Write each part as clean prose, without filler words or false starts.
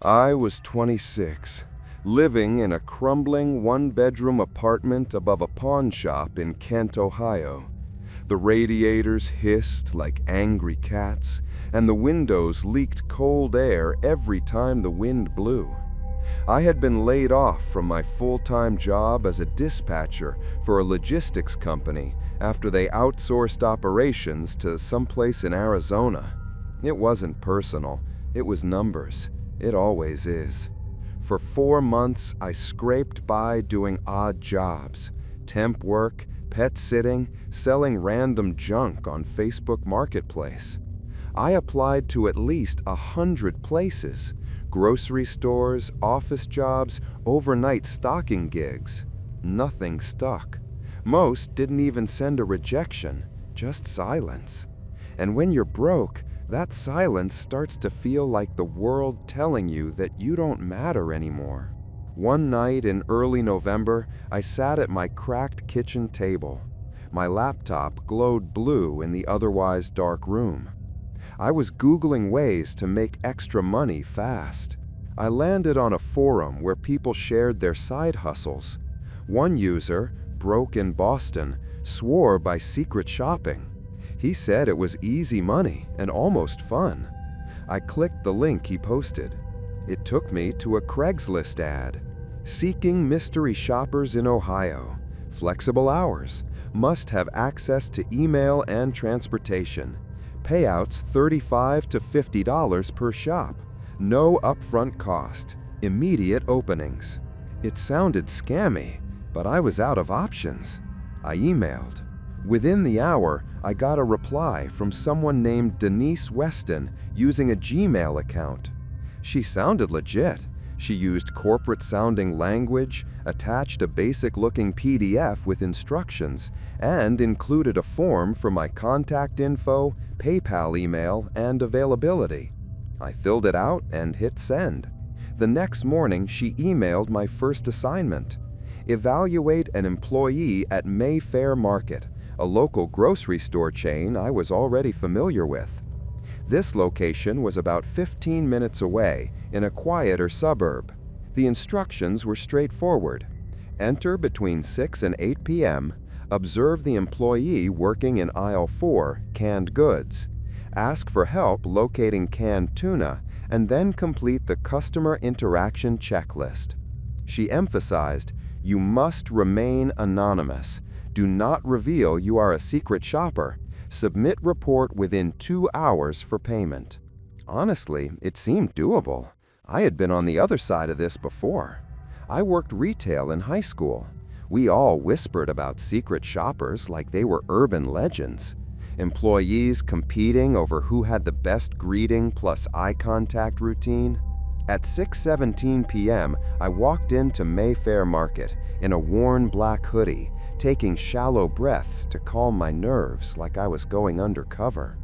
I was 26, living in a crumbling one-bedroom apartment above a pawn shop in Kent, Ohio. The radiators hissed like angry cats, and the windows leaked cold air every time the wind blew. I had been laid off from my full-time job as a dispatcher for a logistics company after they outsourced operations to someplace in Arizona. It wasn't personal, it was numbers. It always is. For 4 months, I scraped by doing odd jobs, temp work, pet sitting, selling random junk on Facebook Marketplace. I applied to at least 100 places, grocery stores, office jobs, overnight stocking gigs. Nothing stuck. Most didn't even send a rejection, just silence. And when you're broke, that silence starts to feel like the world telling you that you don't matter anymore. One night in early November, I sat at my cracked kitchen table. My laptop glowed blue in the otherwise dark room. I was Googling ways to make extra money fast. I landed on a forum where people shared their side hustles. One user, broke in Boston, swore by secret shopping. He said it was easy money and almost fun. I clicked the link he posted. It took me to a Craigslist ad. Seeking mystery shoppers in Ohio. Flexible hours. Must have access to email and transportation. Payouts $35 to $50 per shop. No upfront cost. Immediate openings. It sounded scammy, but I was out of options. I emailed. Within the hour, I got a reply from someone named Denise Weston using a Gmail account. She sounded legit. She used corporate-sounding language, attached a basic-looking PDF with instructions, and included a form for my contact info, PayPal email, and availability. I filled it out and hit send. The next morning, she emailed my first assignment. Evaluate an employee at Mayfair Market, a local grocery store chain I was already familiar with. This location was about 15 minutes away in a quieter suburb. The instructions were straightforward. Enter between 6 and 8 p.m., observe the employee working in aisle 4, canned goods. Ask for help locating canned tuna, and then complete the customer interaction checklist. She emphasized, "You must remain anonymous. Do not reveal you are a secret shopper. Submit report within 2 hours for payment." Honestly, it seemed doable. I had been on the other side of this before. I worked retail in high school. We all whispered about secret shoppers like they were urban legends. Employees competing over who had the best greeting plus eye contact routine. At 6:17 p.m., I walked into Mayfair Market in a worn black hoodie, taking shallow breaths to calm my nerves like I was going undercover.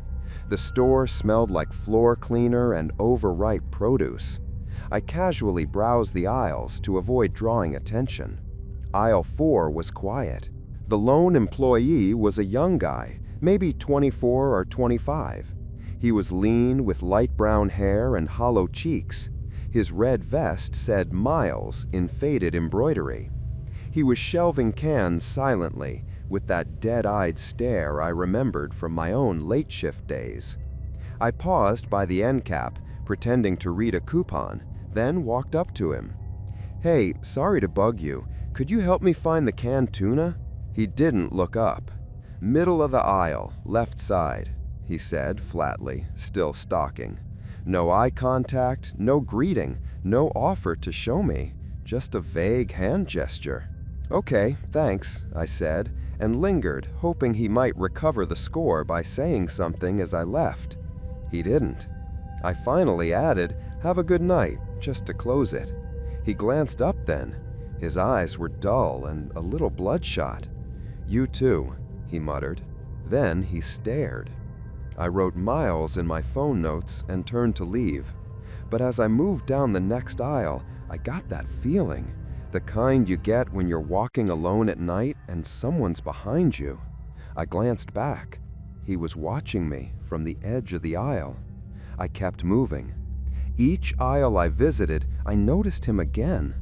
The store smelled like floor cleaner and overripe produce. I casually browsed the aisles to avoid drawing attention. Aisle 4 was quiet. The lone employee was a young guy, maybe 24 or 25. He was lean with light brown hair and hollow cheeks. His red vest said Miles in faded embroidery. He was shelving cans silently, with that dead-eyed stare I remembered from my own late shift days. I paused by the end cap, pretending to read a coupon, then walked up to him. "Hey, sorry to bug you. Could you help me find the canned tuna?" He didn't look up. "Middle of the aisle, left side," he said flatly, still stalking. No eye contact, no greeting, no offer to show me, just a vague hand gesture. "Okay, thanks," I said, and lingered, hoping he might recover the score by saying something as I left. He didn't. I finally added, "Have a good night," just to close it. He glanced up then. His eyes were dull and a little bloodshot. "You too," he muttered. Then he stared. I wrote Miles in my phone notes and turned to leave. But as I moved down the next aisle, I got that feeling, the kind you get when you're walking alone at night and someone's behind you. I glanced back. He was watching me from the edge of the aisle. I kept moving. Each aisle I visited, I noticed him again.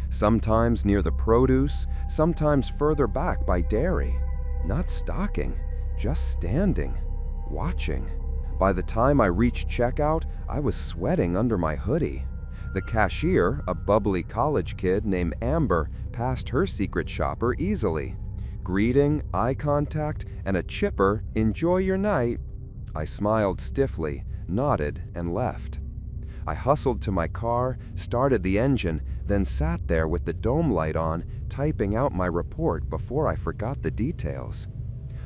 Sometimes near the produce, sometimes further back by dairy. Not stocking, just standing, watching. By the time I reached checkout, I was sweating under my hoodie. The cashier, a bubbly college kid named Amber, passed her secret shopper easily. Greeting, eye contact, and a chipper, "Enjoy your night." I smiled stiffly, nodded, and left. I hustled to my car, started the engine, then sat there with the dome light on, typing out my report before I forgot the details.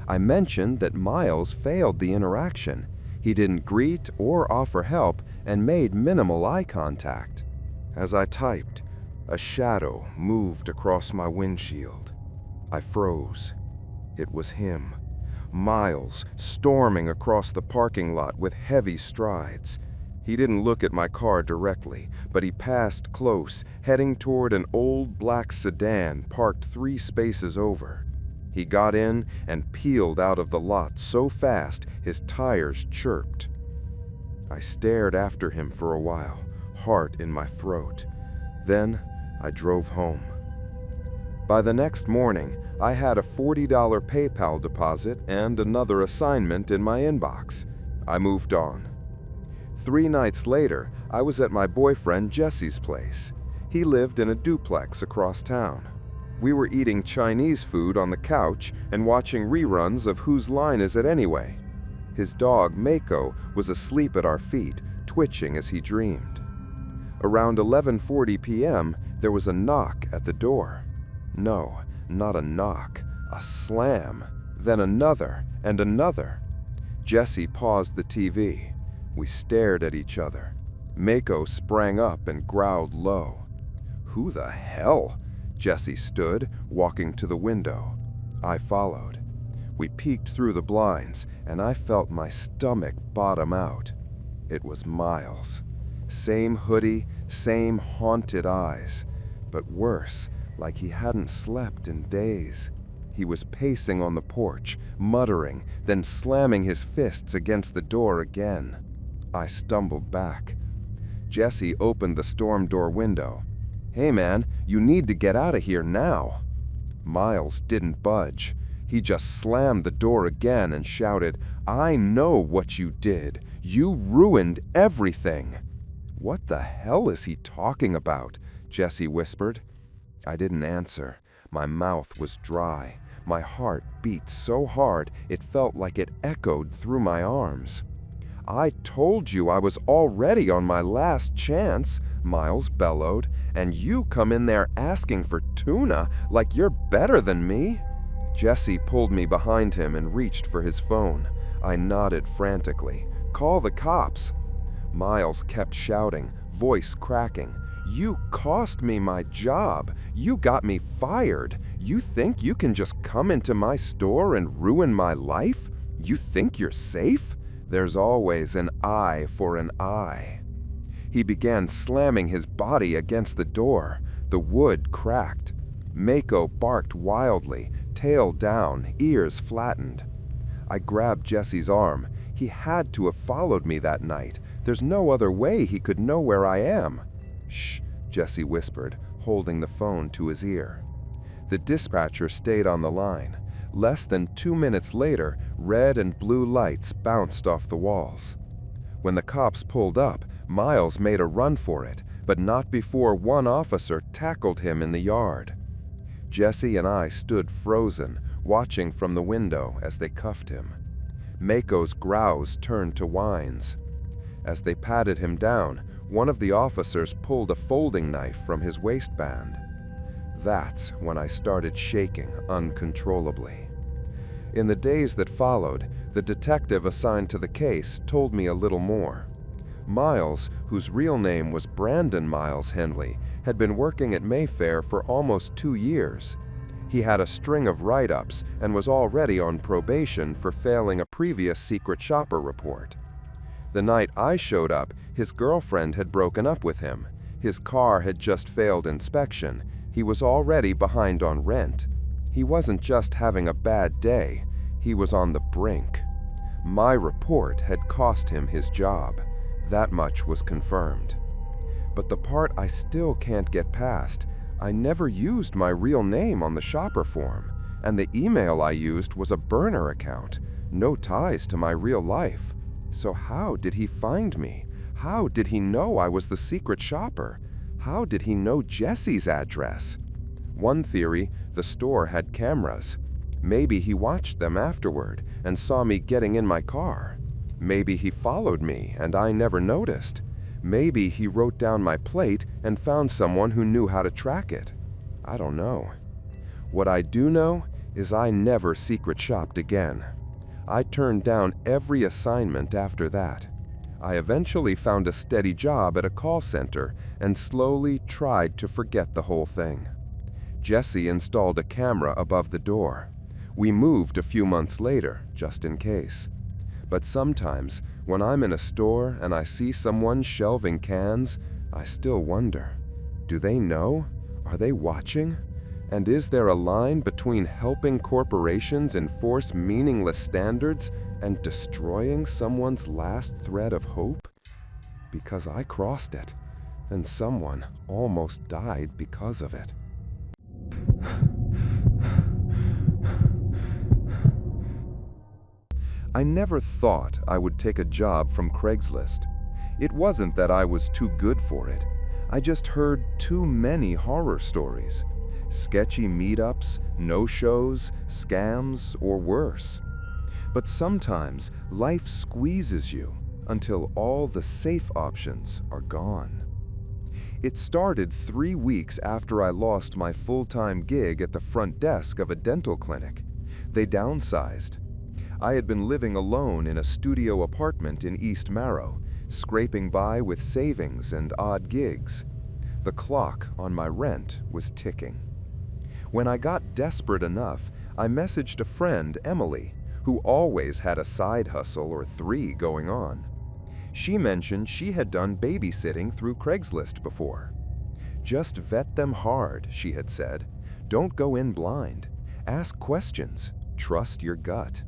I mentioned that Miles failed the interaction. He didn't greet or offer help and made minimal eye contact. As I typed, a shadow moved across my windshield. I froze. It was him, Miles, storming across the parking lot with heavy strides. He didn't look at my car directly, but he passed close, heading toward an old black sedan parked 3 spaces over. He got in and peeled out of the lot so fast his tires chirped. I stared after him for a while, heart in my throat. Then I drove home. By the next morning, I had a $40 PayPal deposit and another assignment in my inbox. I moved on. 3 nights later, I was at my boyfriend Jesse's place. He lived in a duplex across town. We were eating Chinese food on the couch and watching reruns of Whose Line Is It Anyway? His dog, Mako, was asleep at our feet, twitching as he dreamed. Around 11:40 p.m., there was a knock at the door. No, not a knock, a slam, then another and another. Jesse paused the TV. We stared at each other. Mako sprang up and growled low. "Who the hell?" Jesse stood, walking to the window. I followed. We peeked through the blinds, and I felt my stomach bottom out. It was Miles. Same hoodie, same haunted eyes, but worse, like he hadn't slept in days. He was pacing on the porch, muttering, then slamming his fists against the door again. I stumbled back. Jesse opened the storm door window. "Hey man, you need to get out of here now." Miles didn't budge. He just slammed the door again and shouted, "I know what you did. You ruined everything." "What the hell is he talking about?" Jesse whispered. I didn't answer. My mouth was dry. My heart beat so hard it felt like it echoed through my arms. "I told you I was already on my last chance," Miles bellowed, "and you come in there asking for tuna like you're better than me." Jesse pulled me behind him and reached for his phone. I nodded frantically. "Call the cops." Miles kept shouting, voice cracking. "You cost me my job. You got me fired. You think you can just come into my store and ruin my life? You think you're safe? There's always an eye for an eye." He began slamming his body against the door. The wood cracked. Mako barked wildly, tail down, ears flattened. I grabbed Jesse's arm. He had to have followed me that night. There's no other way he could know where I am. "Shh," Jesse whispered, holding the phone to his ear. The dispatcher stayed on the line. Less than 2 minutes later, red and blue lights bounced off the walls. When the cops pulled up, Miles made a run for it, but not before one officer tackled him in the yard. Jesse and I stood frozen, watching from the window as they cuffed him. Mako's growls turned to whines. As they patted him down, one of the officers pulled a folding knife from his waistband. That's when I started shaking uncontrollably. In the days that followed, the detective assigned to the case told me a little more. Miles, whose real name was Brandon Miles Henley, had been working at Mayfair for almost 2 years. He had a string of write-ups and was already on probation for failing a previous secret shopper report. The night I showed up, his girlfriend had broken up with him. His car had just failed inspection. He was already behind on rent. He wasn't just having a bad day, he was on the brink. My report had cost him his job. That much was confirmed. But the part I still can't get past, I never used my real name on the shopper form, and the email I used was a burner account, no ties to my real life. So how did he find me? How did he know I was the secret shopper? How did he know Jesse's address? One theory, the store had cameras. Maybe he watched them afterward and saw me getting in my car. Maybe he followed me and I never noticed. Maybe he wrote down my plate and found someone who knew how to track it. I don't know. What I do know is I never secret shopped again. I turned down every assignment after that. I eventually found a steady job at a call center and slowly tried to forget the whole thing. Jesse installed a camera above the door. We moved a few months later, just in case. But sometimes, when I'm in a store and I see someone shelving cans, I still wonder, do they know? Are they watching? And is there a line between helping corporations enforce meaningless standards and destroying someone's last thread of hope? Because I crossed it, and someone almost died because of it. I never thought I would take a job from Craigslist. It wasn't that I was too good for it. I just heard too many horror stories. Sketchy meetups, no-shows, scams, or worse. But sometimes life squeezes you until all the safe options are gone. It started 3 weeks after I lost my full-time gig at the front desk of a dental clinic. They downsized. I had been living alone in a studio apartment in East Marrow, scraping by with savings and odd gigs. The clock on my rent was ticking. When I got desperate enough, I messaged a friend, Emily, who always had a side hustle or 3 going on. She mentioned she had done babysitting through Craigslist before. Just vet them hard, she had said. Don't go in blind. Ask questions. Trust your gut.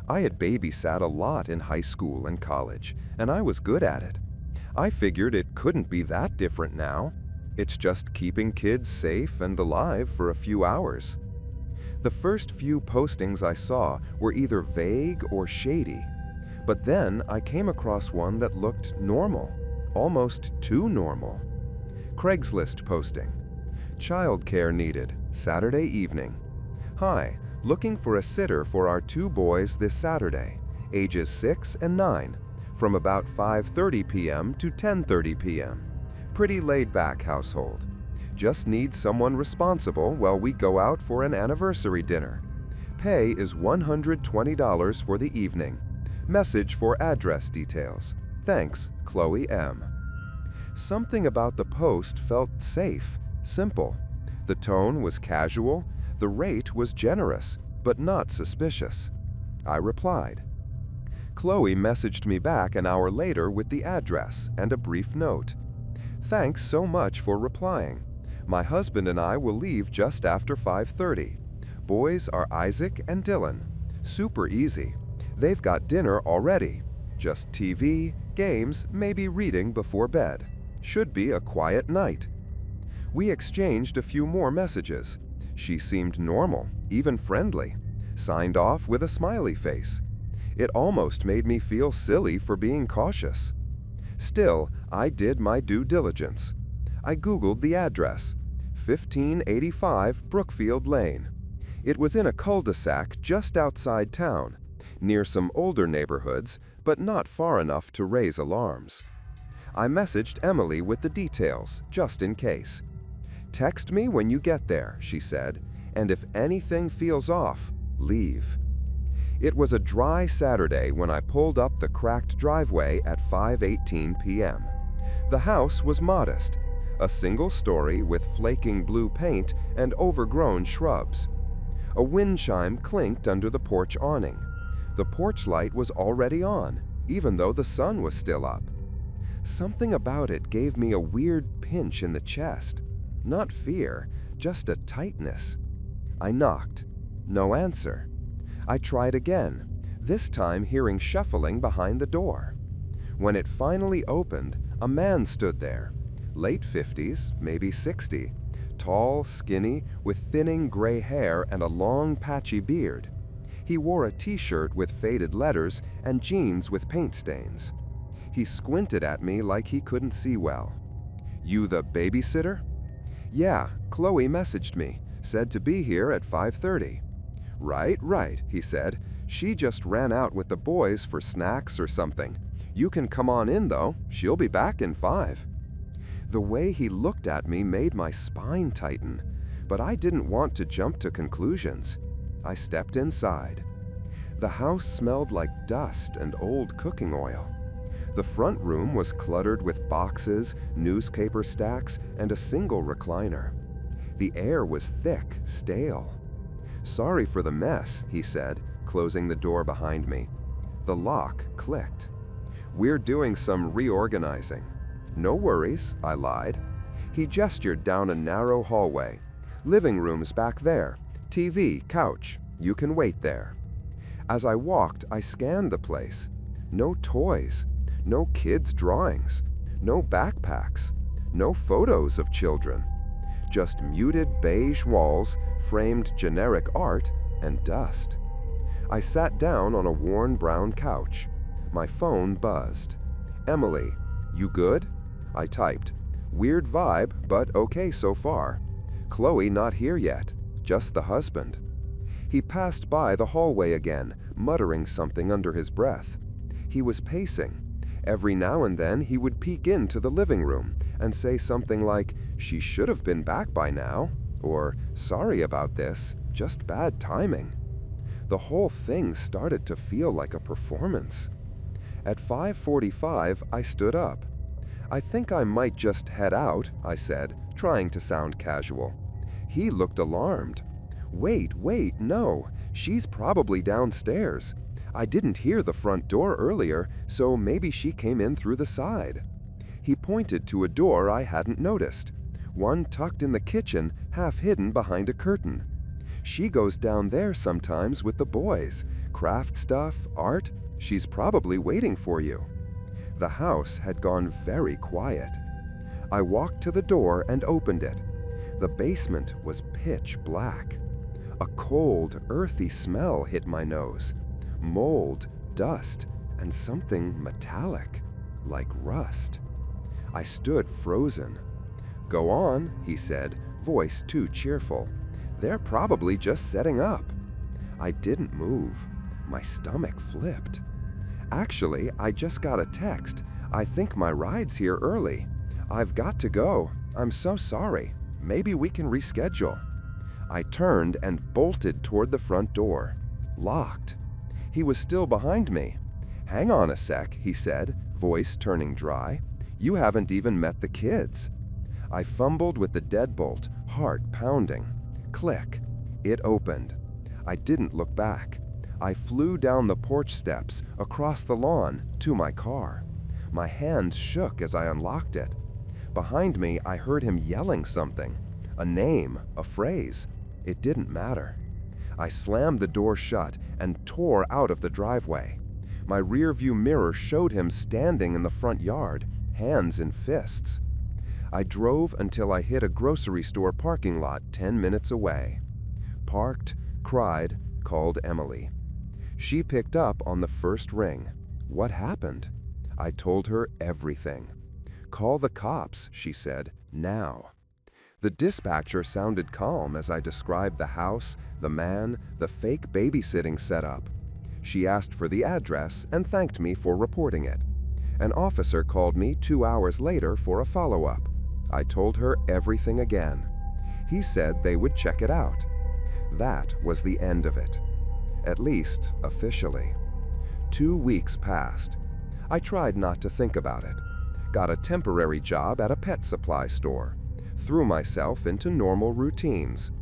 I had babysat a lot in high school and college, and I was good at it. I figured it couldn't be that different now. It's just keeping kids safe and alive for a few hours. The first few postings I saw were either vague or shady, but then I came across one that looked normal, almost too normal. Craigslist posting. Childcare needed, Saturday evening. Hi, looking for a sitter for our 2 boys this Saturday, ages 6 and 9, from about 5:30 p.m. to 10:30 p.m. Pretty laid-back household. Just need someone responsible while we go out for an anniversary dinner. Pay is $120 for the evening. Message for address details. Thanks, Chloe M. Something about the post felt safe, simple. The tone was casual. The rate was generous, but not suspicious. I replied. Chloe messaged me back an hour later with the address and a brief note. Thanks so much for replying. My husband and I will leave just after 5:30. Boys are Isaac and Dylan. Super easy. They've got dinner already. Just TV, games, maybe reading before bed. Should be a quiet night. We exchanged a few more messages. She seemed normal, even friendly. Signed off with a smiley face. It almost made me feel silly for being cautious. Still, I did my due diligence. I Googled the address, 1585 Brookfield Lane. It was in a cul-de-sac just outside town, near some older neighborhoods, but not far enough to raise alarms. I messaged Emily with the details, just in case. Text me when you get there, she said, and if anything feels off, leave. It was a dry Saturday when I pulled up the cracked driveway at 5:18 p.m. The house was modest, a single story with flaking blue paint and overgrown shrubs. A wind chime clinked under the porch awning. The porch light was already on, even though the sun was still up. Something about it gave me a weird pinch in the chest. Not fear, just a tightness. I knocked. No answer. I tried again, this time hearing shuffling behind the door. When it finally opened, a man stood there. Late 50s, maybe 60. Tall, skinny, with thinning gray hair and a long, patchy beard. He wore a t-shirt with faded letters and jeans with paint stains. He squinted at me like he couldn't see well. "You the babysitter?" "Yeah, Chloe messaged me, said to be here at 5:30. Right, he said. "She just ran out with the boys for snacks or something. You can come on in though, she'll be back in 5. The way he looked at me made my spine tighten, but I didn't want to jump to conclusions. I stepped inside. The house smelled like dust and old cooking oil. The front room was cluttered with boxes, newspaper stacks, and a single recliner. The air was thick, stale. "Sorry for the mess," he said, closing the door behind me. The lock clicked. "We're doing some reorganizing." "No worries," I lied. He gestured down a narrow hallway. "Living room's back there. TV, couch. You can wait there." As I walked, I scanned the place. No toys. No kids' drawings. No backpacks. No photos of children. Just muted beige walls, framed generic art, and dust. I sat down on a worn brown couch. My phone buzzed. "Emily, you good?" I typed. "Weird vibe, but okay so far. Chloe not here yet, just the husband." He passed by the hallway again, muttering something under his breath. He was pacing. Every now and then he would peek into the living room and say something like, "She should have been back by now," or "Sorry about this, just bad timing." The whole thing started to feel like a performance. At 5:45, I stood up. "I think I might just head out," I said, trying to sound casual. He looked alarmed. Wait, no, she's probably downstairs. I didn't hear the front door earlier, so maybe she came in through the side." He pointed to a door I hadn't noticed, one tucked in the kitchen, half hidden behind a curtain. "She goes down there sometimes with the boys. Craft stuff, art. She's probably waiting for you." The house had gone very quiet. I walked to the door and opened it. The basement was pitch black. A cold, earthy smell hit my nose. Mold, dust, and something metallic, like rust. I stood frozen. "Go on," he said, voice too cheerful. "They're probably just setting up." I didn't move. My stomach flipped. "Actually, I just got a text. I think my ride's here early. I've got to go. I'm so sorry. Maybe we can reschedule." I turned and bolted toward the front door. Locked. He was still behind me. "Hang on a sec," he said, voice turning dry. "You haven't even met the kids." I fumbled with the deadbolt, heart pounding. Click. It opened. I didn't look back. I flew down the porch steps, across the lawn, to my car. My hands shook as I unlocked it. Behind me, I heard him yelling something. A name, a phrase. It didn't matter. I slammed the door shut and tore out of the driveway. My rearview mirror showed him standing in the front yard, hands in fists. I drove until I hit a grocery store parking lot 10 minutes away. Parked, cried, called Emily. She picked up on the first ring. What happened? I told her everything. "Call the cops," she said, "now." The dispatcher sounded calm as I described the house, the man, the fake babysitting setup. She asked for the address and thanked me for reporting it. An officer called me 2 hours later for a follow-up. I told her everything again. He said they would check it out. That was the end of it. At least, officially. 2 weeks passed. I tried not to think about it. Got a temporary job at a pet supply store. Threw myself into normal routines.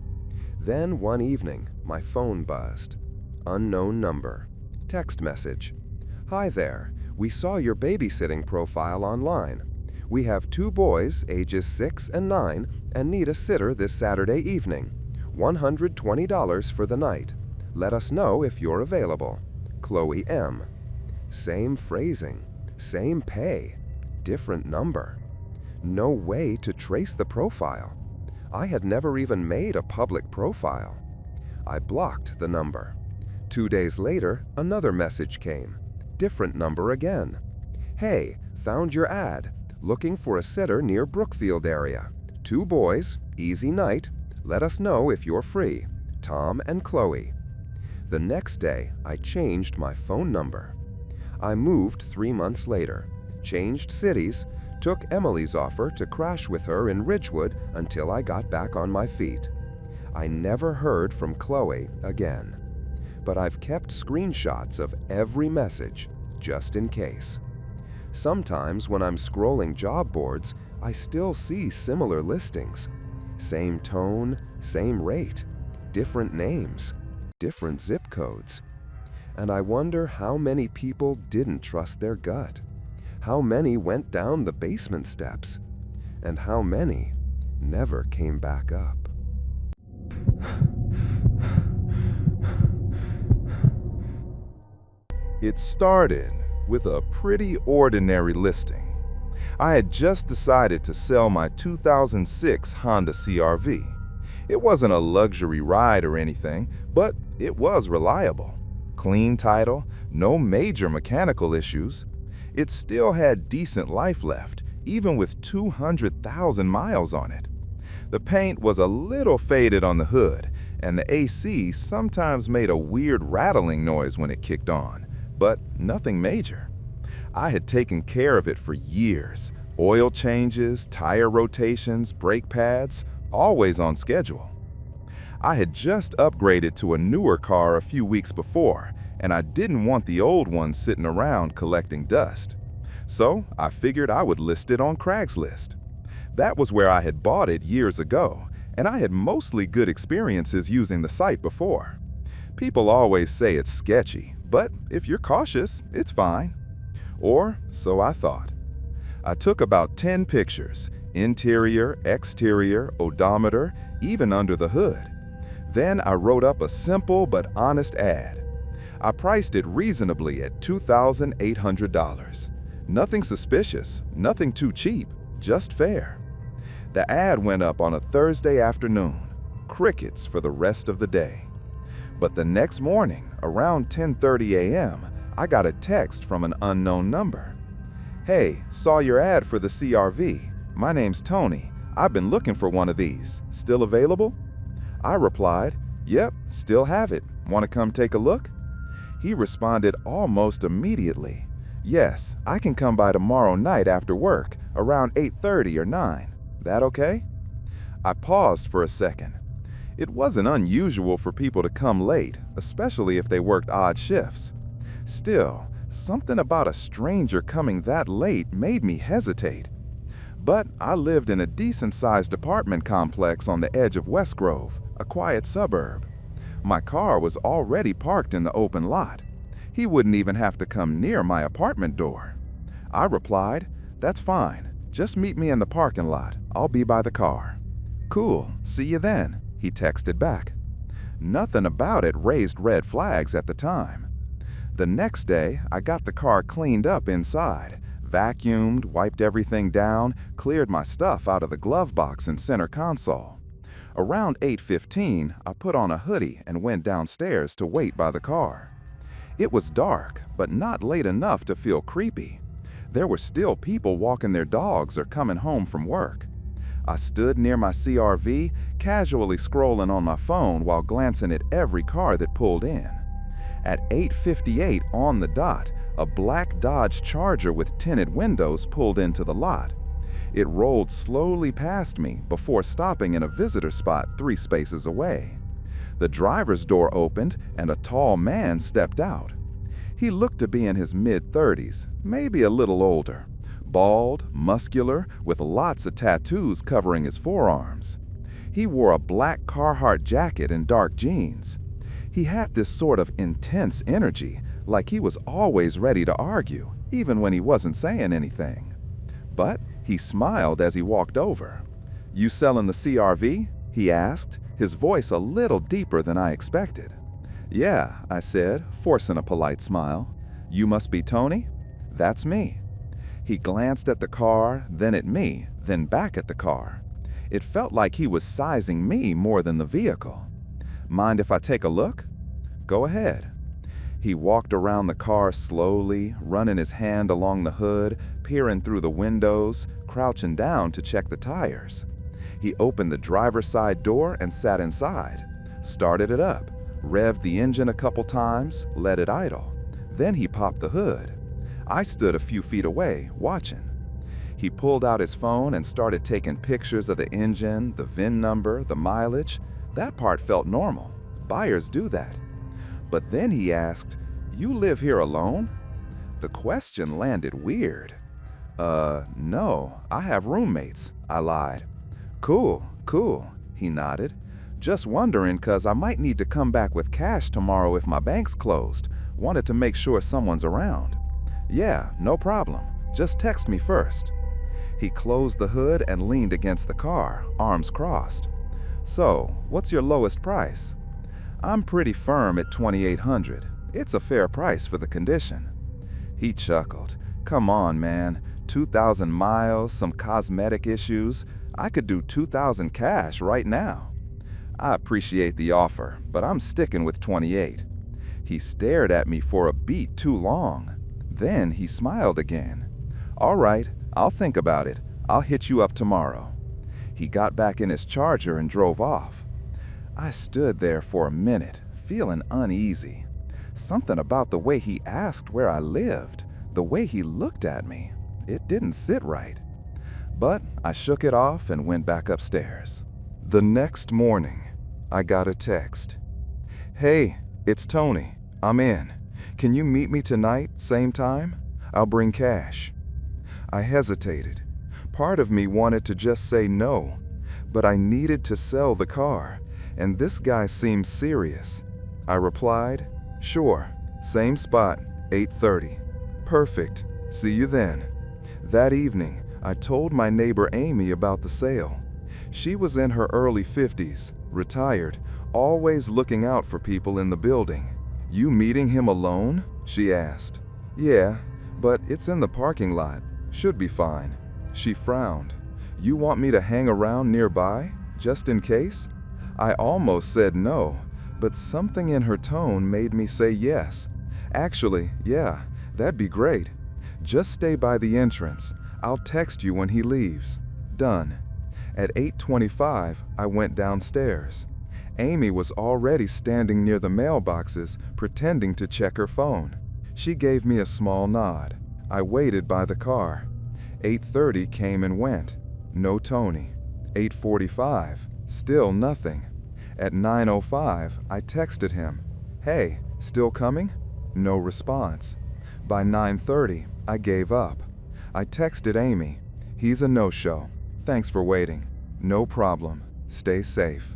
Then one evening, my phone buzzed. Unknown number. Text message. "Hi there. We saw your babysitting profile online. We have 2 boys, ages 6 and 9, and need a sitter this Saturday evening. $120 for the night. Let us know if you're available. Chloe M." Same phrasing. Same pay, different number. No way to trace the profile. I had never even made a public profile. I blocked the number. 2 days later, another message came. Different number again. Hey, found your ad. Looking for a sitter near Brookfield area. 2 boys, easy night. Let us know if you're free. Tom and Chloe. The next day, I changed my phone number. I moved 3 months later, changed cities, took Emily's offer to crash with her in Ridgewood until I got back on my feet. I never heard from Chloe again. But I've kept screenshots of every message, just in case. Sometimes when I'm scrolling job boards, I still see similar listings. Same tone, same rate, different names, different zip codes. And I wonder how many people didn't trust their gut. How many went down the basement steps, and how many never came back up. It started with a pretty ordinary listing. I had just decided to sell my 2006 Honda CR-V. It wasn't a luxury ride or anything, but it was reliable. Clean title, no major mechanical issues. It still had decent life left, even with 200,000 miles on it. The paint was a little faded on the hood, and the AC sometimes made a weird rattling noise when it kicked on, but nothing major. I had taken care of it for years. Oil changes, tire rotations, brake pads, always on schedule. I had just upgraded to a newer car a few weeks before, and I didn't want the old one sitting around collecting dust. So I figured I would list it on Craigslist. That was where I had bought it years ago, and I had mostly good experiences using the site before. People always say it's sketchy, but if you're cautious, it's fine. Or so I thought. I took about 10 pictures, interior, exterior, odometer, even under the hood. Then I wrote up a simple but honest ad. I priced it reasonably at $2,800. Nothing suspicious, nothing too cheap, just fair. The ad went up on a Thursday afternoon. Crickets for the rest of the day. But the next morning, around 10:30 a.m., I got a text from an unknown number. Hey, saw your ad for the CR-V. My name's Tony. I've been looking for one of these. Still available? I replied, yep, still have it. Want to come take a look? He responded almost immediately. Yes, I can come by tomorrow night after work, around 8:30 or 9. That okay? I paused for a second. It wasn't unusual for people to come late, especially if they worked odd shifts. Still, something about a stranger coming that late made me hesitate. But I lived in a decent-sized apartment complex on the edge of West Grove, a quiet suburb. My car was already parked in the open lot. He wouldn't even have to come near my apartment door. I replied, that's fine. Just meet me in the parking lot. I'll be by the car. Cool, see you then, he texted back. Nothing about it raised red flags at the time. The next day, I got the car cleaned up inside, vacuumed, wiped everything down, cleared my stuff out of the glove box and center console. Around 8:15, I put on a hoodie and went downstairs to wait by the car. It was dark, but not late enough to feel creepy. There were still people walking their dogs or coming home from work. I stood near my CR-V, casually scrolling on my phone while glancing at every car that pulled in. At 8:58 on the dot, a black Dodge Charger with tinted windows pulled into the lot. It rolled slowly past me before stopping in a visitor spot 3 spaces away. The driver's door opened and a tall man stepped out. He looked to be in his mid-30s, maybe a little older. Bald, muscular, with lots of tattoos covering his forearms. He wore a black Carhartt jacket and dark jeans. He had this sort of intense energy, like he was always ready to argue, even when he wasn't saying anything. But he smiled as he walked over. "You selling the CR-V?" he asked, his voice a little deeper than I expected. "Yeah," I said, forcing a polite smile. "You must be Tony?" "That's me." He glanced at the car, then at me, then back at the car. It felt like he was sizing me more than the vehicle. Mind if I take a look? Go ahead. He walked around the car slowly, running his hand along the hood, peering through the windows, crouching down to check the tires. He opened the driver's side door and sat inside, started it up, revved the engine a couple times, let it idle. Then he popped the hood. I stood a few feet away, watching. He pulled out his phone and started taking pictures of the engine, the VIN number, the mileage. That part felt normal. Buyers do that. But then he asked, "You live here alone?" The question landed weird. No, I have roommates," I lied. Cool, he nodded. "Just wondering 'cause I might need to come back with cash tomorrow if my bank's closed. Wanted to make sure someone's around." "Yeah, no problem. Just text me first." He closed the hood and leaned against the car, arms crossed. "So, what's your lowest price?" "I'm pretty firm at $2,800. It's a fair price for the condition." He chuckled. "Come on, man. 2,000 miles, some cosmetic issues. I could do 2,000 cash right now." "I appreciate the offer, but I'm sticking with 28. He stared at me for a beat too long. Then he smiled again. "All right, I'll think about it. I'll hit you up tomorrow." He got back in his Charger and drove off. I stood there for a minute, feeling uneasy. Something about the way he asked where I lived, the way he looked at me, it didn't sit right. But I shook it off and went back upstairs. The next morning, I got a text. "Hey, it's Tony. I'm in. Can you meet me tonight, same time? I'll bring cash." I hesitated. Part of me wanted to just say no, but I needed to sell the car, and this guy seemed serious. I replied, "Sure, same spot, 8:30. "Perfect. See you then." That evening, I told my neighbor Amy about the sale. She was in her early 50s, retired, always looking out for people in the building. "You meeting him alone?" she asked. "Yeah, but it's in the parking lot. Should be fine." She frowned. "You want me to hang around nearby, just in case?" I almost said no, but something in her tone made me say yes. "Actually, yeah, that'd be great. Just stay by the entrance. I'll text you when he leaves." Done. At 8:25, I went downstairs. Amy was already standing near the mailboxes, pretending to check her phone. She gave me a small nod. I waited by the car. 8:30 came and went. No Tony. 8:45, still nothing. At 9:05, I texted him, "Hey, still coming?" No response. By 9:30, I gave up. I texted Amy, "He's a no-show. Thanks for waiting." "No problem. Stay safe."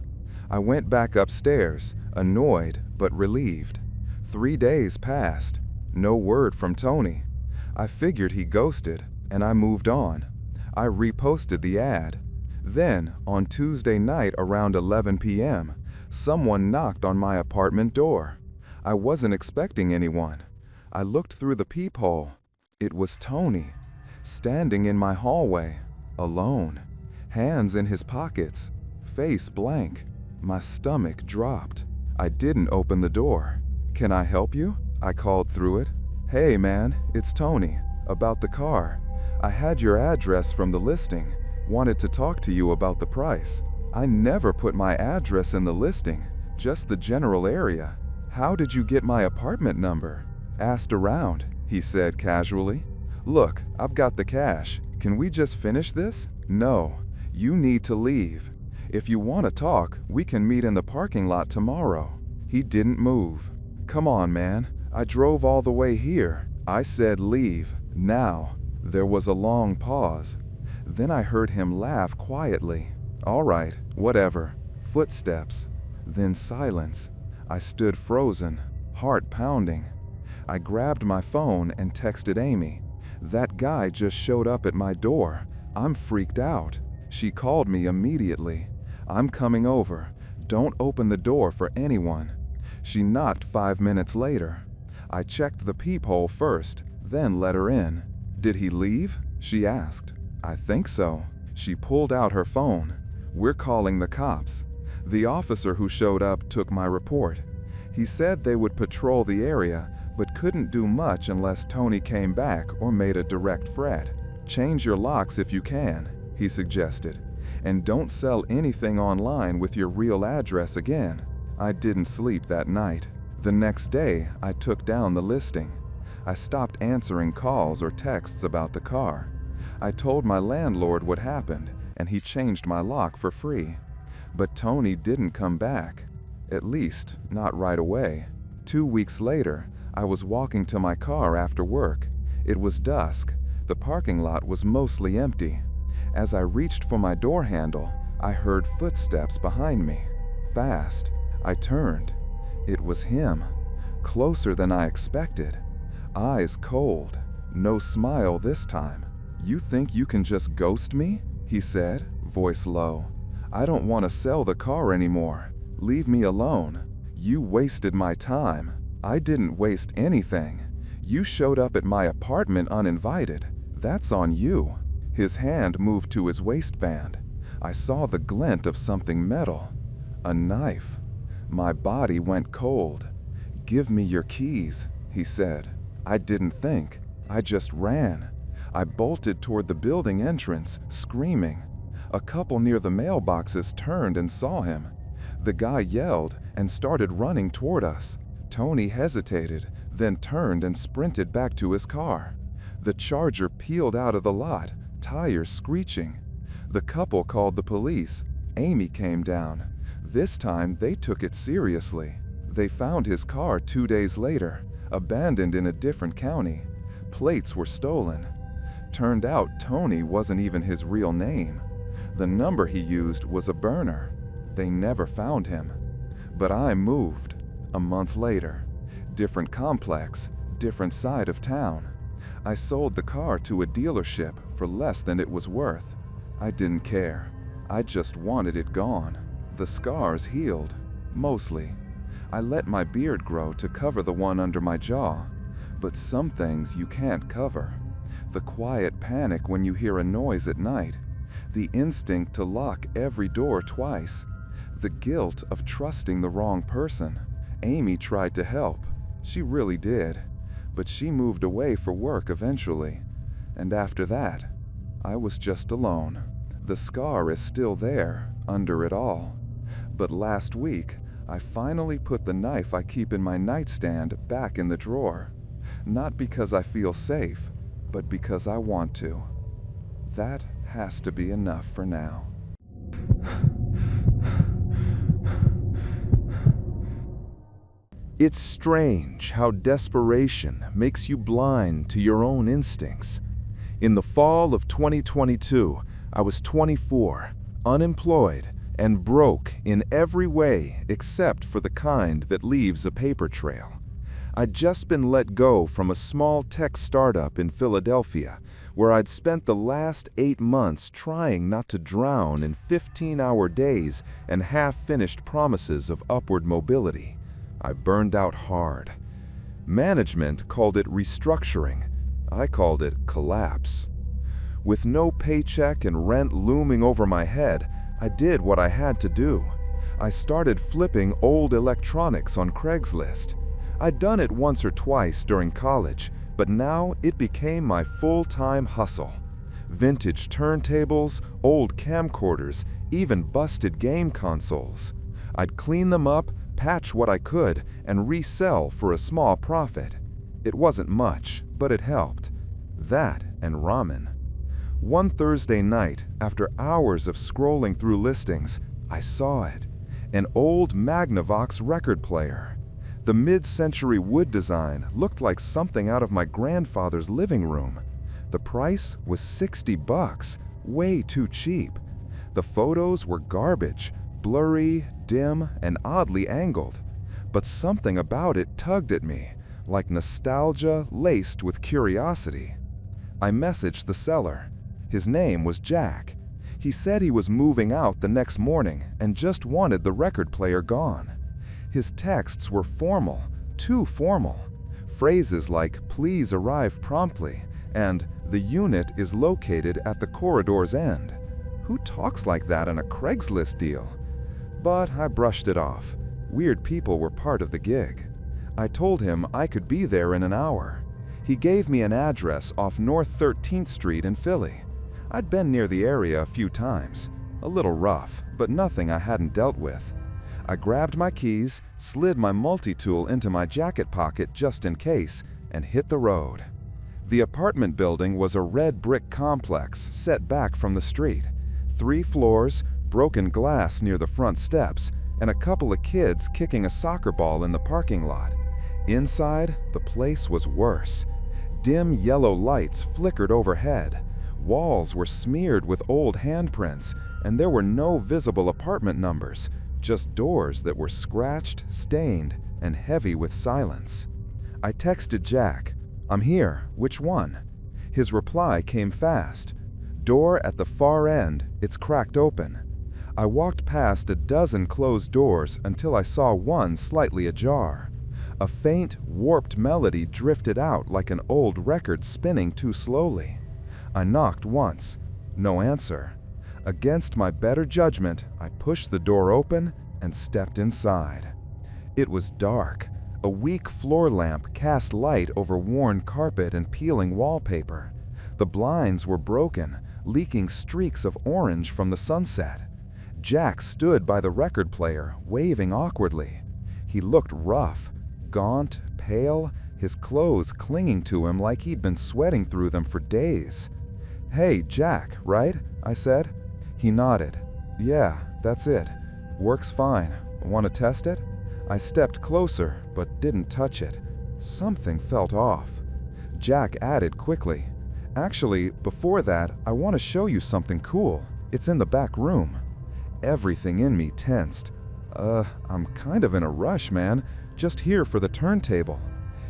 I went back upstairs, annoyed but relieved. 3 days passed. No word from Tony. I figured he ghosted, and I moved on. I reposted the ad. Then, on Tuesday night around 11 p.m., someone knocked on my apartment door. I wasn't expecting anyone. I looked through the peephole. It was Tony, standing in my hallway, alone, hands in his pockets, face blank. My stomach dropped. I didn't open the door. "Can I help you?" I called through it. "Hey man, it's Tony. About the car. I had your address from the listing. Wanted to talk to you about the price." I never put my address in the listing, just the general area. "How did you get my apartment number?" "Asked around," he said casually. "Look, I've got the cash. Can we just finish this?" "No, you need to leave. If you want to talk, we can meet in the parking lot tomorrow." He didn't move. "Come on, man. I drove all the way here." I said leave, now. There was a long pause. Then I heard him laugh quietly. "All right, whatever." Footsteps. Then silence. I stood frozen, heart pounding. I grabbed my phone and texted Amy. "That guy just showed up at my door. I'm freaked out." She called me immediately. "I'm coming over. Don't open the door for anyone." She knocked 5 minutes later. I checked the peephole first, then let her in. "Did he leave?" she asked. "I think so." She pulled out her phone. "We're calling the cops." The officer who showed up took my report. He said they would patrol the area, but couldn't do much unless Tony came back or made a direct threat. "Change your locks if you can," he suggested, "and don't sell anything online with your real address again." I didn't sleep that night. The next day, I took down the listing. I stopped answering calls or texts about the car. I told my landlord what happened, and he changed my lock for free. But Tony didn't come back. At least, not right away. 2 weeks later, I was walking to my car after work. It was dusk. The parking lot was mostly empty. As I reached for my door handle, I heard footsteps behind me. Fast. I turned. It was him. Closer than I expected. Eyes cold. No smile this time. "You think you can just ghost me?" he said, voice low. "I don't want to sell the car anymore. Leave me alone. You wasted my time." "I didn't waste anything. You showed up at my apartment uninvited. That's on you." His hand moved to his waistband. I saw the glint of something metal. A knife. My body went cold. "Give me your keys," he said. I didn't think. I just ran. I bolted toward the building entrance, screaming. A couple near the mailboxes turned and saw him. The guy yelled and started running toward us. Tony hesitated, then turned and sprinted back to his car. The Charger peeled out of the lot, tires screeching. The couple called the police. Amy came down. This time they took it seriously. They found his car 2 days later, abandoned in a different county. Plates were stolen. Turned out Tony wasn't even his real name. The number he used was a burner. They never found him. But I moved. A month later. Different complex, different side of town. I sold the car to a dealership for less than it was worth. I didn't care. I just wanted it gone. The scars healed, mostly. I let my beard grow to cover the one under my jaw. But some things you can't cover. The quiet panic when you hear a noise at night. The instinct to lock every door twice. The guilt of trusting the wrong person. Amy tried to help. She really did. But she moved away for work eventually. And after that, I was just alone. The scar is still there, under it all. But last week, I finally put the knife I keep in my nightstand back in the drawer. Not because I feel safe, but because I want to. That has to be enough for now. It's strange how desperation makes you blind to your own instincts. In the fall of 2022, I was 24, unemployed, and broke in every way except for the kind that leaves a paper trail. I'd just been let go from a small tech startup in Philadelphia, where I'd spent the last 8 months trying not to drown in 15-hour days and half-finished promises of upward mobility. I burned out hard. Management called it restructuring. I called it collapse. With no paycheck and rent looming over my head, I did what I had to do. I started flipping old electronics on Craigslist. I'd done it once or twice during college, but now it became my full-time hustle. Vintage turntables, old camcorders, even busted game consoles. I'd clean them up, patch what I could, and resell for a small profit. It wasn't much, but it helped. That and ramen. One Thursday night, after hours of scrolling through listings, I saw it. An old Magnavox record player. The mid-century wood design looked like something out of my grandfather's living room. The price was $60, way too cheap. The photos were garbage, blurry, dim, and oddly angled. But something about it tugged at me, like nostalgia laced with curiosity. I messaged the seller. His name was Jack. He said he was moving out the next morning and just wanted the record player gone. His texts were formal, too formal. Phrases like, "Please arrive promptly," and The unit is located at the corridor's end. Who talks like that in a Craigslist deal? But I brushed it off. Weird people were part of the gig. I told him I could be there in an hour. He gave me an address off North 13th Street in Philly. I'd been near the area a few times. A little rough, but nothing I hadn't dealt with. I grabbed my keys, slid my multi-tool into my jacket pocket just in case, and hit the road. The apartment building was a red brick complex set back from the street. 3 floors, broken glass near the front steps, and a couple of kids kicking a soccer ball in the parking lot. Inside, the place was worse. Dim yellow lights flickered overhead. Walls were smeared with old handprints, and there were no visible apartment numbers, just doors that were scratched, stained, and heavy with silence. I texted Jack, "I'm here, which one?" His reply came fast. "Door at the far end, it's cracked open." I walked past a dozen closed doors until I saw one slightly ajar. A faint, warped melody drifted out like an old record spinning too slowly. I knocked once. No answer. Against my better judgment, I pushed the door open and stepped inside. It was dark. A weak floor lamp cast light over worn carpet and peeling wallpaper. The blinds were broken, leaking streaks of orange from the sunset. Jack stood by the record player, waving awkwardly. He looked rough, gaunt, pale, his clothes clinging to him like he'd been sweating through them for days. "Hey, Jack, right?" I said. He nodded. "Yeah, that's it. Works fine. Want to test it?" I stepped closer, but didn't touch it. Something felt off. Jack added quickly, "Actually, before that, I want to show you something cool. It's in the back room." Everything in me tensed. I'm kind of in a rush, man. Just here for the turntable."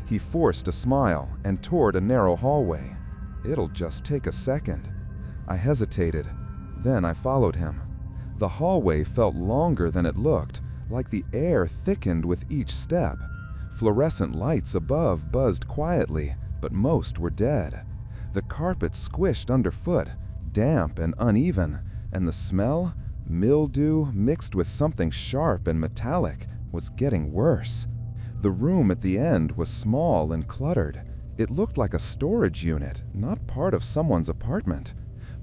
He forced a smile and toward a narrow hallway. "It'll just take a second." I hesitated. Then I followed him. The hallway felt longer than it looked, like the air thickened with each step. Fluorescent lights above buzzed quietly, but most were dead. The carpet squished underfoot, damp and uneven, and the smell, mildew mixed with something sharp and metallic, was getting worse. The room at the end was small and cluttered. It looked like a storage unit, not part of someone's apartment.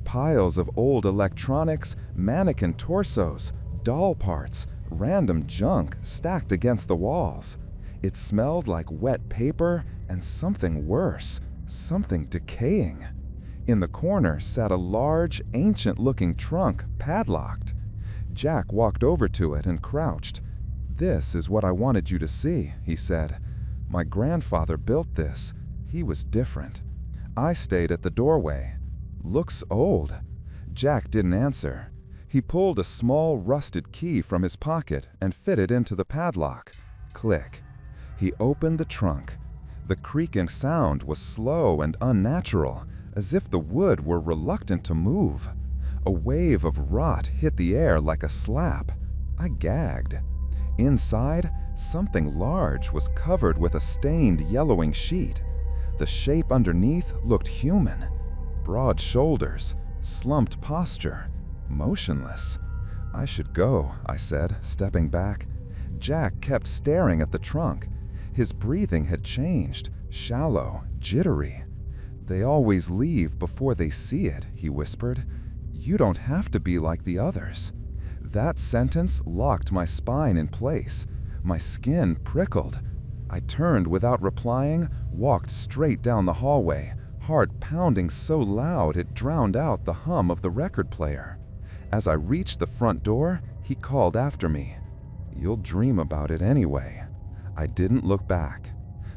Piles of old electronics, mannequin torsos, doll parts, random junk stacked against the walls. It smelled like wet paper and something worse, something decaying. In the corner sat a large, ancient-looking trunk, padlocked. Jack walked over to it and crouched. "This is what I wanted you to see," he said. "My grandfather built this. He was different." I stayed at the doorway. "Looks old." Jack didn't answer. He pulled a small, rusted key from his pocket and fitted into the padlock. Click. He opened the trunk. The creaking sound was slow and unnatural, as if the wood were reluctant to move. A wave of rot hit the air like a slap. I gagged. Inside, something large was covered with a stained, yellowing sheet. The shape underneath looked human. Broad shoulders, slumped posture, motionless. "I should go," I said, stepping back. Jack kept staring at the trunk. His breathing had changed, shallow, jittery. "They always leave before they see it," he whispered. "You don't have to be like the others." That sentence locked my spine in place. My skin prickled. I turned without replying, walked straight down the hallway, heart pounding so loud it drowned out the hum of the record player. As I reached the front door, he called after me, "You'll dream about it anyway." I didn't look back.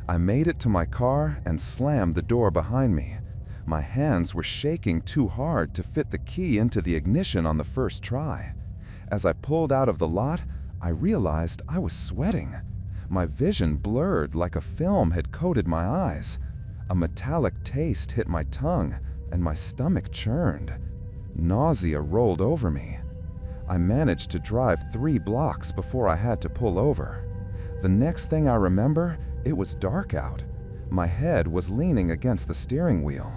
I made it to my car and slammed the door behind me. My hands were shaking too hard to fit the key into the ignition on the first try. As I pulled out of the lot, I realized I was sweating. My vision blurred like a film had coated my eyes. A metallic taste hit my tongue, and my stomach churned. Nausea rolled over me. I managed to drive 3 blocks before I had to pull over. The next thing I remember, it was dark out. My head was leaning against the steering wheel.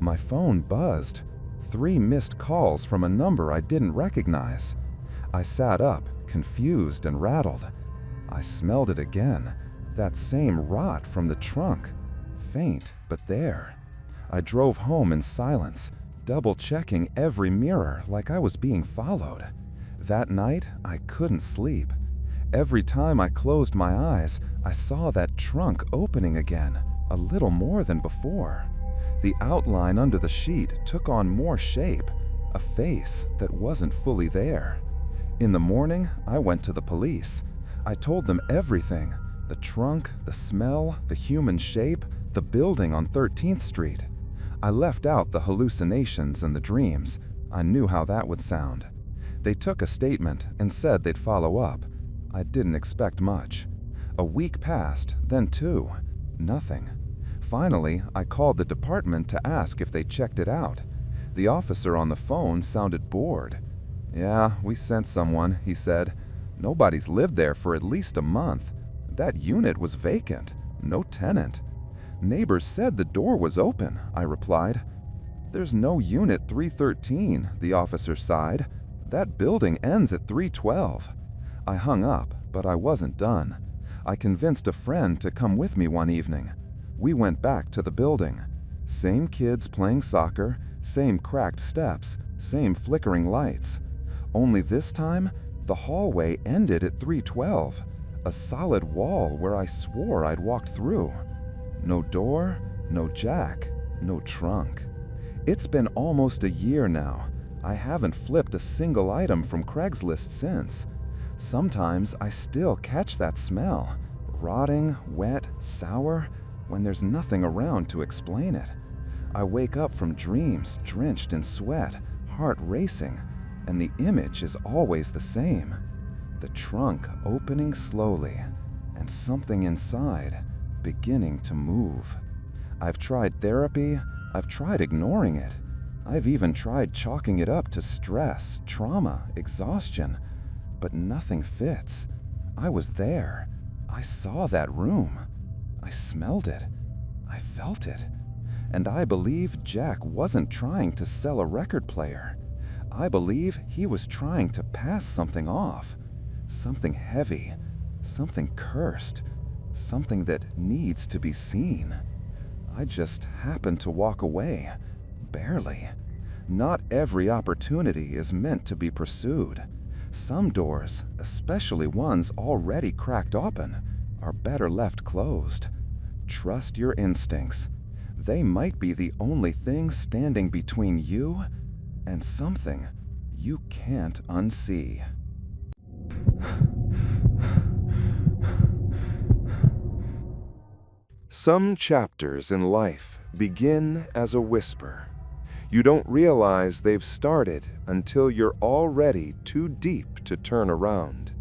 My phone buzzed. 3 missed calls from a number I didn't recognize. I sat up, confused and rattled. I smelled it again, that same rot from the trunk. Faint, but there. I drove home in silence, double-checking every mirror like I was being followed. That night, I couldn't sleep. Every time I closed my eyes, I saw that trunk opening again, a little more than before. The outline under the sheet took on more shape, a face that wasn't fully there. In the morning, I went to the police. I told them everything: the trunk, the smell, the human shape, the building on 13th Street. I left out the hallucinations and the dreams. I knew how that would sound. They took a statement and said they'd follow up. I didn't expect much. A week passed, then 2. Nothing. Finally, I called the department to ask if they checked it out. The officer on the phone sounded bored. "Yeah, we sent someone," he said. "Nobody's lived there for at least a month. That unit was vacant. No tenant." "Neighbors said the door was open," I replied. "There's no unit 313, the officer sighed. "That building ends at 312. I hung up, but I wasn't done. I convinced a friend to come with me one evening. We went back to the building. Same kids playing soccer, same cracked steps, same flickering lights. Only this time, the hallway ended at 312, a solid wall where I swore I'd walked through. No door, no jack, no trunk. It's been almost a year now. I haven't flipped a single item from Craigslist since. Sometimes I still catch that smell, rotting, wet, sour, when there's nothing around to explain it. I wake up from dreams drenched in sweat, heart racing, and the image is always the same. The trunk opening slowly, and something inside beginning to move. I've tried therapy, I've tried ignoring it. I've even tried chalking it up to stress, trauma, exhaustion, but nothing fits. I was there. I saw that room. I smelled it. I felt it. And I believe Jack wasn't trying to sell a record player. I believe he was trying to pass something off. Something heavy, something cursed, something that needs to be seen. I just happened to walk away. Barely. Not every opportunity is meant to be pursued. Some doors, especially ones already cracked open, are better left closed. Trust your instincts. They might be the only thing standing between you and something you can't unsee. Some chapters in life begin as a whisper. You don't realize they've started until you're already too deep to turn around.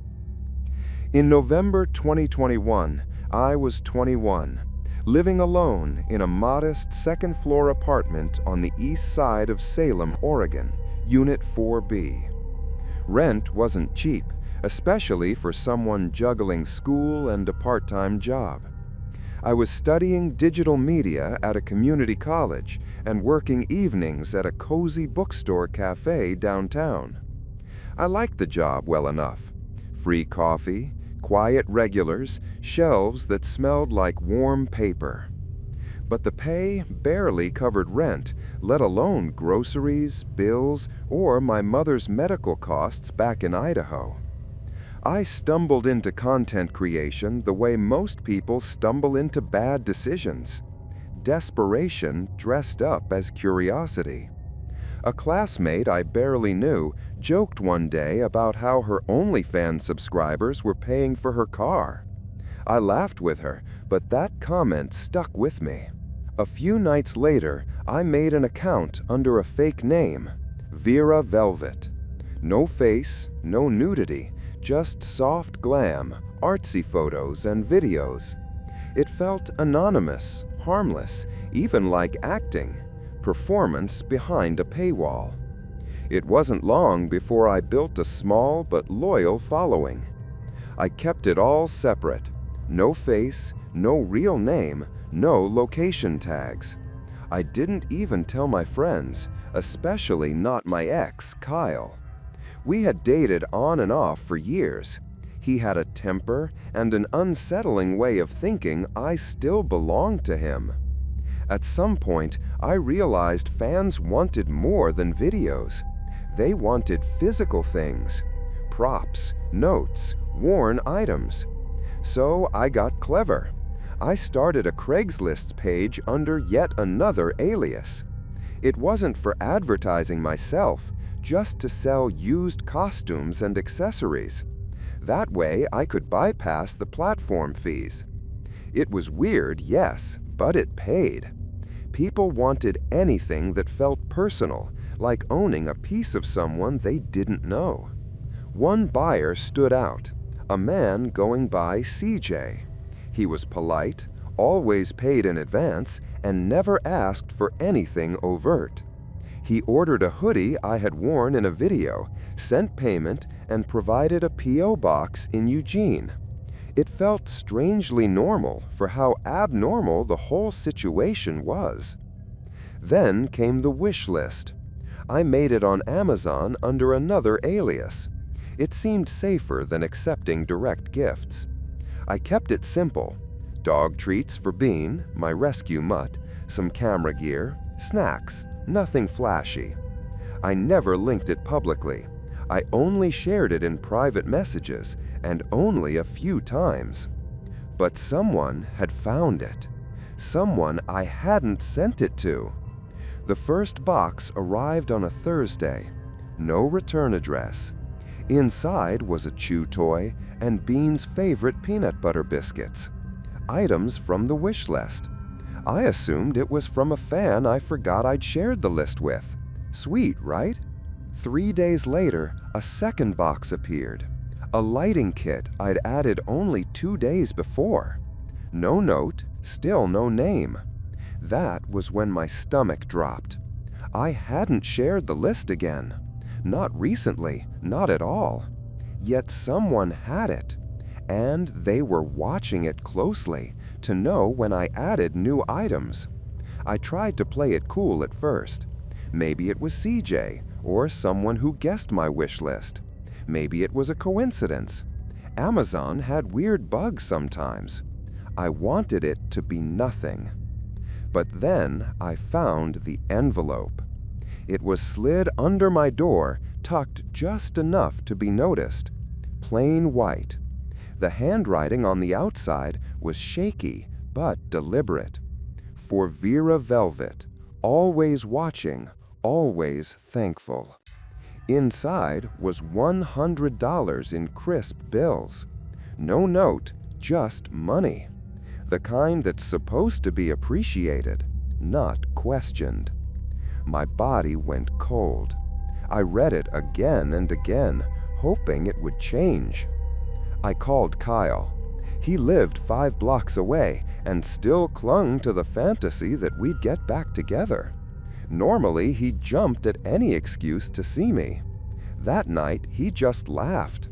In November 2021, I was 21, living alone in a modest second-floor apartment on the east side of Salem, Oregon, Unit 4B. Rent wasn't cheap, especially for someone juggling school and a part-time job. I was studying digital media at a community college and working evenings at a cozy bookstore cafe downtown. I liked the job well enough. Free coffee, quiet regulars, shelves that smelled like warm paper. But the pay barely covered rent, let alone groceries, bills, or my mother's medical costs back in Idaho. I stumbled into content creation the way most people stumble into bad decisions. Desperation dressed up as curiosity. A classmate I barely knew joked one day about how her OnlyFans subscribers were paying for her car. I laughed with her, but that comment stuck with me. A few nights later, I made an account under a fake name, Vera Velvet. No face, no nudity, just soft glam, artsy photos and videos. It felt anonymous, harmless, even like acting, performance behind a paywall. It wasn't long before I built a small but loyal following. I kept it all separate. No face, no real name, no location tags. I didn't even tell my friends, especially not my ex, Kyle. We had dated on and off for years. He had a temper and an unsettling way of thinking I still belonged to him. At some point, I realized fans wanted more than videos. They wanted physical things, props, notes, worn items. So I got clever. I started a Craigslist page under yet another alias. It wasn't for advertising myself, just to sell used costumes and accessories. That way I could bypass the platform fees. It was weird, yes, but it paid. People wanted anything that felt personal, like owning a piece of someone they didn't know. One buyer stood out, a man going by CJ. He was polite, always paid in advance, and never asked for anything overt. He ordered a hoodie I had worn in a video, sent payment, and provided a P.O. box in Eugene. It felt strangely normal for how abnormal the whole situation was. Then came the wish list. I made it on Amazon under another alias. It seemed safer than accepting direct gifts. I kept it simple. Dog treats for Bean, my rescue mutt, some camera gear, snacks, nothing flashy. I never linked it publicly. I only shared it in private messages, and only a few times. But someone had found it. Someone I hadn't sent it to. The first box arrived on a Thursday. No return address. Inside was a chew toy and Bean's favorite peanut butter biscuits. Items from the wish list. I assumed it was from a fan I forgot I'd shared the list with. Sweet, right? 3 days later, a second box appeared. A lighting kit I'd added only 2 days before. No note, still no name. That was when my stomach dropped. I hadn't shared the list again. Not recently, not at all. Yet someone had it. And they were watching it closely to know when I added new items. I tried to play it cool at first. Maybe it was CJ, or someone who guessed my wish list. Maybe it was a coincidence. Amazon had weird bugs sometimes. I wanted it to be nothing. But then I found the envelope. It was slid under my door, tucked just enough to be noticed. Plain white. The handwriting on the outside was shaky but deliberate. For Vera Velvet, always watching, always thankful. Inside was $100 in crisp bills. No note, just money. The kind that's supposed to be appreciated, not questioned. My body went cold. I read it again and again, hoping it would change. I called Kyle. He lived 5 blocks away and still clung to the fantasy that we'd get back together. Normally, he jumped at any excuse to see me. That night, he just laughed.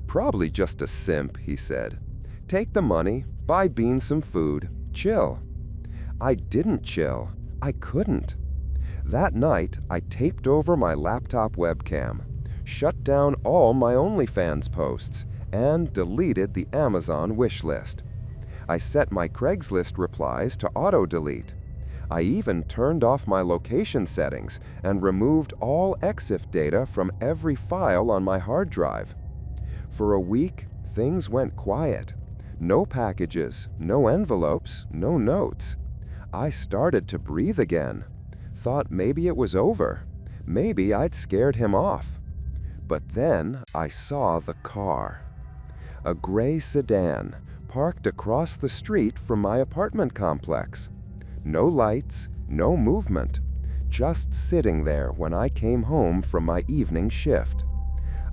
"Probably just a simp," he said. "Take the money, buy Bean some food, chill." I didn't chill. I couldn't. That night, I taped over my laptop webcam, shut down all my OnlyFans posts, and deleted the Amazon wish list. I set my Craigslist replies to auto-delete. I even turned off my location settings and removed all EXIF data from every file on my hard drive. For a week, things went quiet. No packages, no envelopes, no notes. I started to breathe again. Thought maybe it was over. Maybe I'd scared him off. But then I saw the car. A gray sedan, parked across the street from my apartment complex. No lights, no movement, just sitting there when I came home from my evening shift.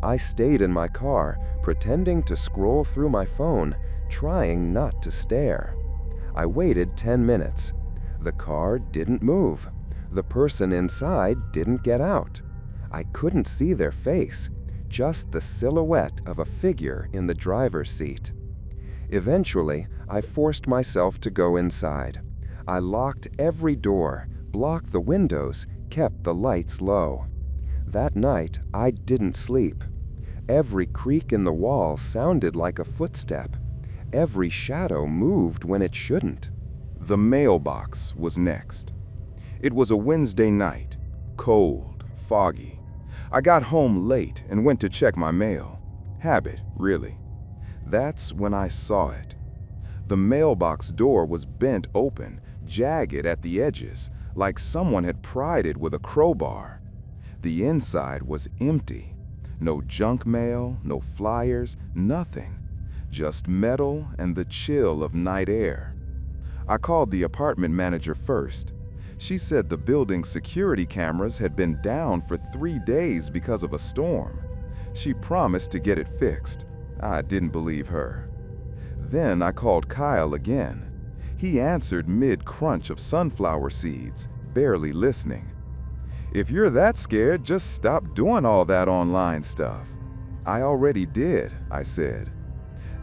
I stayed in my car, pretending to scroll through my phone, trying not to stare. I waited 10 minutes. The car didn't move. The person inside didn't get out. I couldn't see their face, just the silhouette of a figure in the driver's seat. Eventually, I forced myself to go inside. I locked every door, blocked the windows, kept the lights low. That night, I didn't sleep. Every creak in the wall sounded like a footstep. Every shadow moved when it shouldn't. The mailbox was next. It was a Wednesday night, cold, foggy. I got home late and went to check my mail. Habit, really. That's when I saw it. The mailbox door was bent open, jagged at the edges, like someone had pried it with a crowbar. The inside was empty. No junk mail, no flyers, nothing. Just metal and the chill of night air. I called the apartment manager first. She said the building's security cameras had been down for 3 days because of a storm. She promised to get it fixed. I didn't believe her. Then I called Kyle again. He answered mid-crunch of sunflower seeds, barely listening. "If you're that scared, just stop doing all that online stuff." "I already did," I said.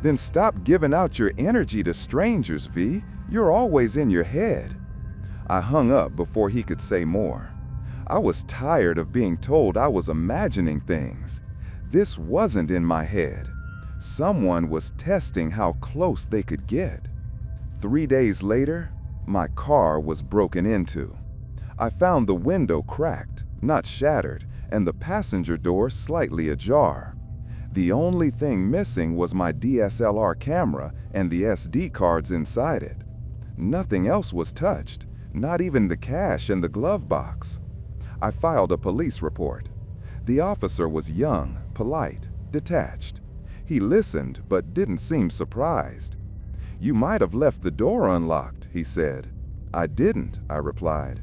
"Then stop giving out your energy to strangers, V. You're always in your head." I hung up before he could say more. I was tired of being told I was imagining things. This wasn't in my head. Someone was testing how close they could get. 3 days later, my car was broken into. I found the window cracked, not shattered, and the passenger door slightly ajar. The only thing missing was my DSLR camera and the SD cards inside it. Nothing else was touched, not even the cash in the glove box. I filed a police report. The officer was young, polite, detached. He listened but didn't seem surprised. "You might have left the door unlocked," he said. "I didn't," I replied.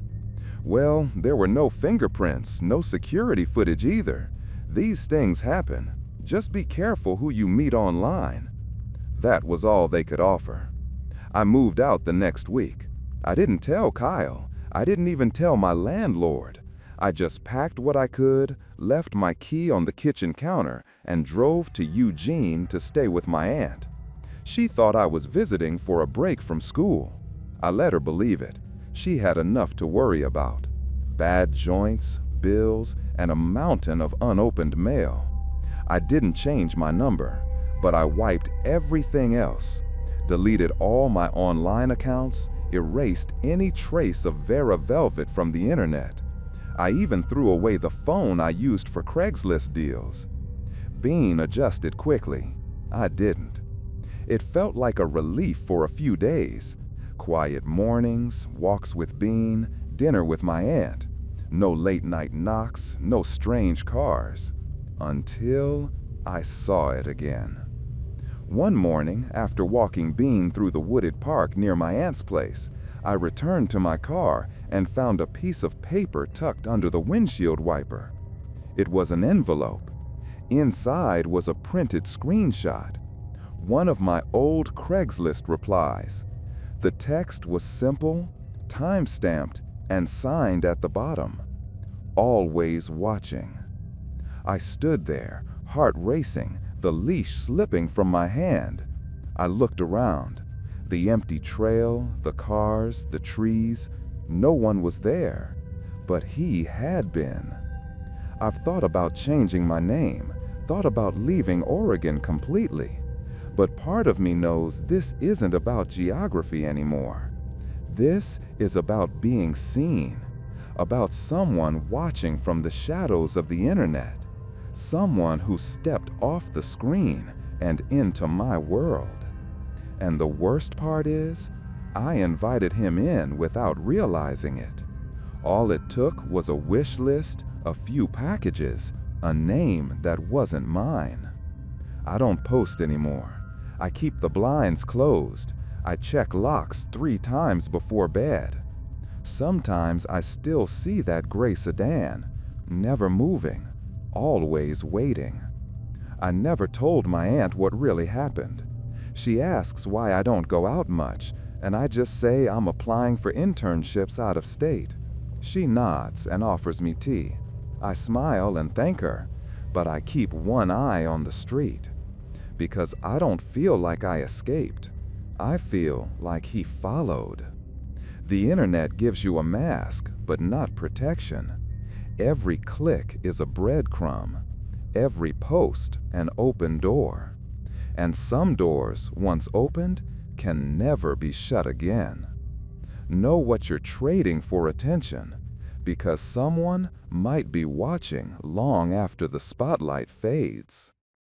"Well, there were no fingerprints, no security footage either. These things happen. Just be careful who you meet online." That was all they could offer. I moved out the next week. I didn't tell Kyle. I didn't even tell my landlord. I just packed what I could, left my key on the kitchen counter, and drove to Eugene to stay with my aunt. She thought I was visiting for a break from school. I let her believe it. She had enough to worry about. Bad joints, bills, and a mountain of unopened mail. I didn't change my number, but I wiped everything else. Deleted all my online accounts, erased any trace of Vera Velvet from the internet. I even threw away the phone I used for Craigslist deals. Bean adjusted quickly. I didn't. It felt like a relief for a few days. Quiet mornings, walks with Bean, dinner with my aunt. No late-night knocks, no strange cars. Until I saw it again. One morning, after walking Bean through the wooded park near my aunt's place, I returned to my car and found a piece of paper tucked under the windshield wiper. It was an envelope. Inside was a printed screenshot. One of my old Craigslist replies. The text was simple, time-stamped, and signed at the bottom. "Always watching." I stood there, heart racing, the leash slipping from my hand. I looked around. The empty trail, the cars, the trees, no one was there. But he had been. I've thought about changing my name, thought about leaving Oregon completely. But part of me knows this isn't about geography anymore. This is about being seen, about someone watching from the shadows of the internet, someone who stepped off the screen and into my world. And the worst part is, I invited him in without realizing it. All it took was a wish list, a few packages, a name that wasn't mine. I don't post anymore. I keep the blinds closed. I check locks 3 times before bed. Sometimes I still see that gray sedan, never moving, always waiting. I never told my aunt what really happened. She asks why I don't go out much, and I just say I'm applying for internships out of state. She nods and offers me tea. I smile and thank her, but I keep one eye on the street. Because I don't feel like I escaped. I feel like he followed. The internet gives you a mask, but not protection. Every click is a breadcrumb. Every post an open door. And some doors, once opened, can never be shut again. Know what you're trading for attention, because someone might be watching long after the spotlight fades.